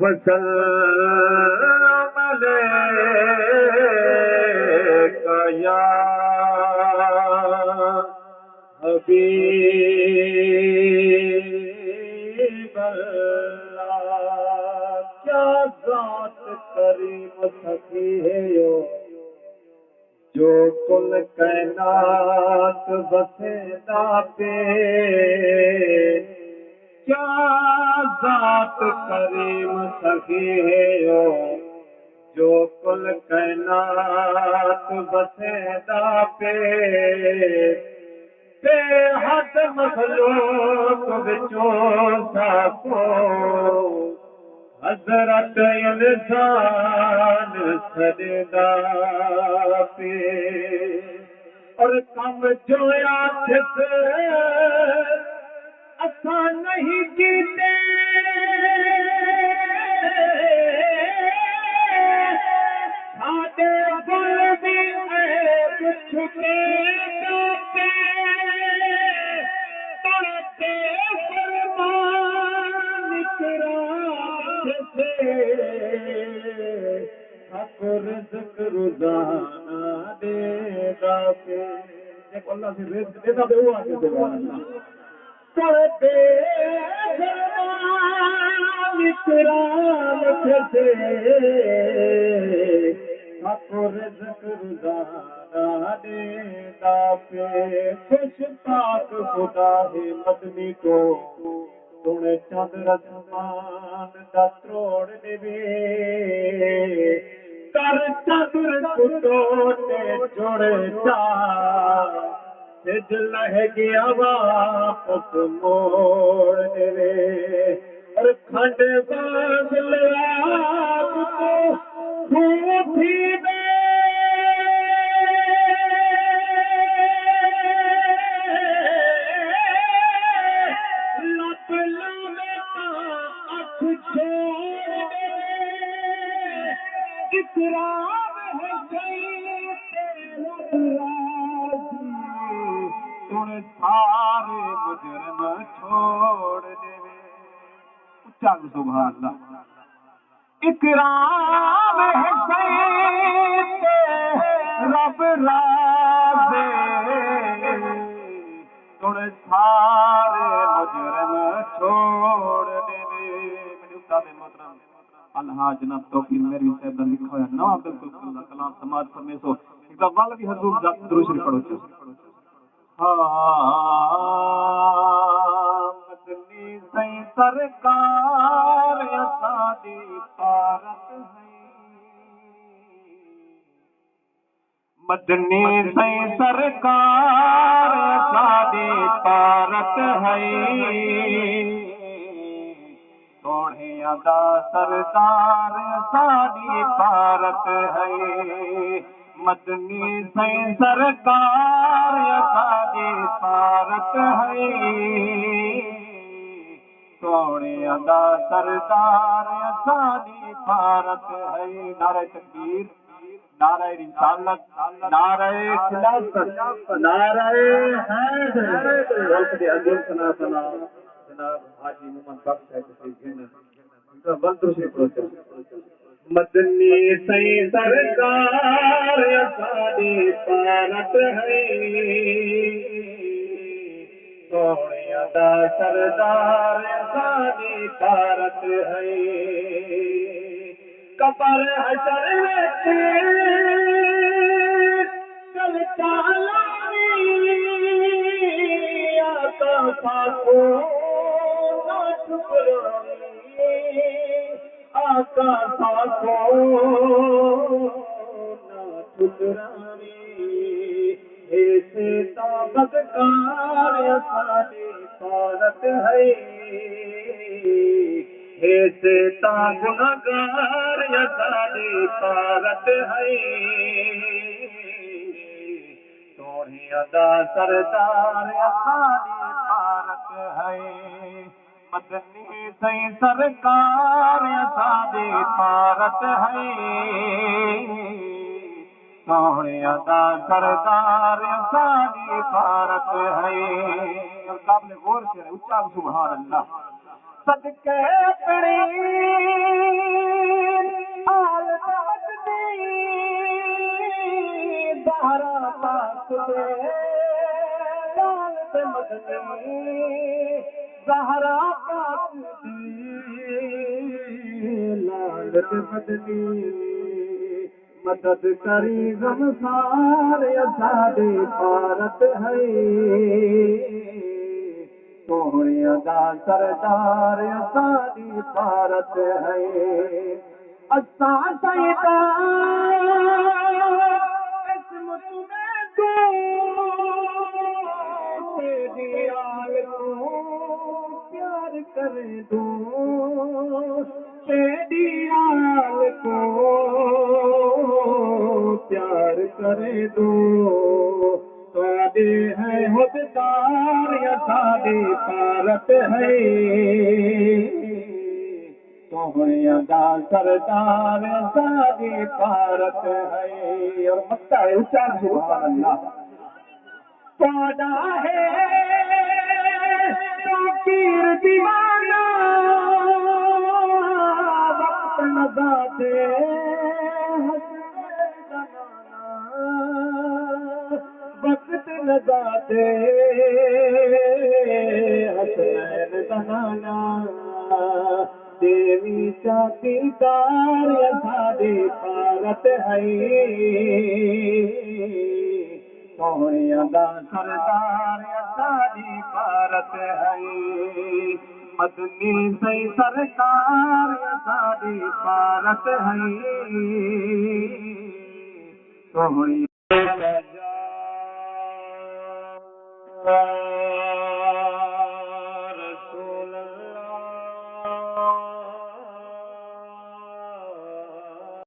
वसल्लम अलैका या हबीब अल्लाह। क्या ज़ात करीम सखी है यो, जो कुल कायनात बसेदा पे। क्या ज़ात करीम सखी है यो, जो कुल कायनात बसेदा पे। बेहद मखलूक विचों साको हज़रत इंसान सजदा पे। और कम जोया थिस असा नहीं जीते, सादे गुल भी ऐब छुपे जाते। तड़के फरमान इकरार से हक रिज़्क़ रोज़ाना देदा पे। जेको अल्लाह से रिज़्क़ देदा पे वो आके सुभान अल्लाह। तड़के फरमान इकरार से हक रिज़्क़ रोज़ाना देदा पे। खुश पाक खुदा है मदनी को, तूने चंद रसमान दा त्रोड़ देवे। कर चंद्र कुटोटे जोड़े चा, सिज लह गया वापस मोड़ देवे। और खंड बादल आप को खूबी दे, लप लाने का अख छोड़ दे। इकरार है गई तेरा राज़ी, तूने सारे मुजरम छोड़ देवे। उच्चा सुभान अल्लाह। इकराम है सैयद रब राज़े, तूने सारे मुजरम छोड़ देवे। मेरे उस्ताद मोहतरम अलहाज जनाब तौकीर मेरवी साहब का लिखा हुआ नवा बिल्कुल कलाम समाज फरमेसो एक वाल भी हजूर दुरूद शरीफ पढ़ो। मदनी सई सरकार असादी पारत है। मदनी सई सरकार असादी पारत है। सोने अदा सरदार असादी पारत है। मदनी सई सरकार असादी पारत है। सोने अदा सरदार असादी पारत है। नारे तकबीर, नारे रिसालत, नारे खिलाफत, नारे हैदर। वक्त के अजल सना सना जनाब हाजी मोहम्मद बख्श है तशरीफ लेने उनका मंत्र से पहुंचा। मदनी सई सरकार असादी पारत है। सोने अदा सरदार असादी पारत है। कबर हशर चल चालानी आका फाको ना ठुकरानी। आका फाको ना ठुकरानी। ऐसे ताबतकार असादी पारत है। ऐसे गुनहगार असादी पारत है। सोने अदा सरदार असादी पारत है मदनी सही सरकार असांजी भारत है सोहणे अदा सरदार असांजी भारत है काबिल गौर शेर उच्चा सुभान अल्लाह सदके अपनी आल मदनी ज़हरा पाक दे लाल ते मदनी ज़हरा पाक दे लाल ते मदनी मदद करी गमसार असांजी भारत है सोहणे अदा सरदार असांजी भारत है असां सैदा किस्मत में तेरी आल को प्यार करे दो तेरी आल को प्यार करे दो सादे है हकदार असांजी भारत है सोहणे अदा सरदार असांजी भारत है और मक्का है ऊंचा सुभान अल्लाह पाड़ा है ताकीर दीवाना वक्त नज़ा दे वक्त नज़ा दे हसनैन ज़नाना देवी चौकीदार असांजी भारत है सोहणे अदा सरदार असांजी भारत है मदनी सही सरकार असांजी भारत है सोहणे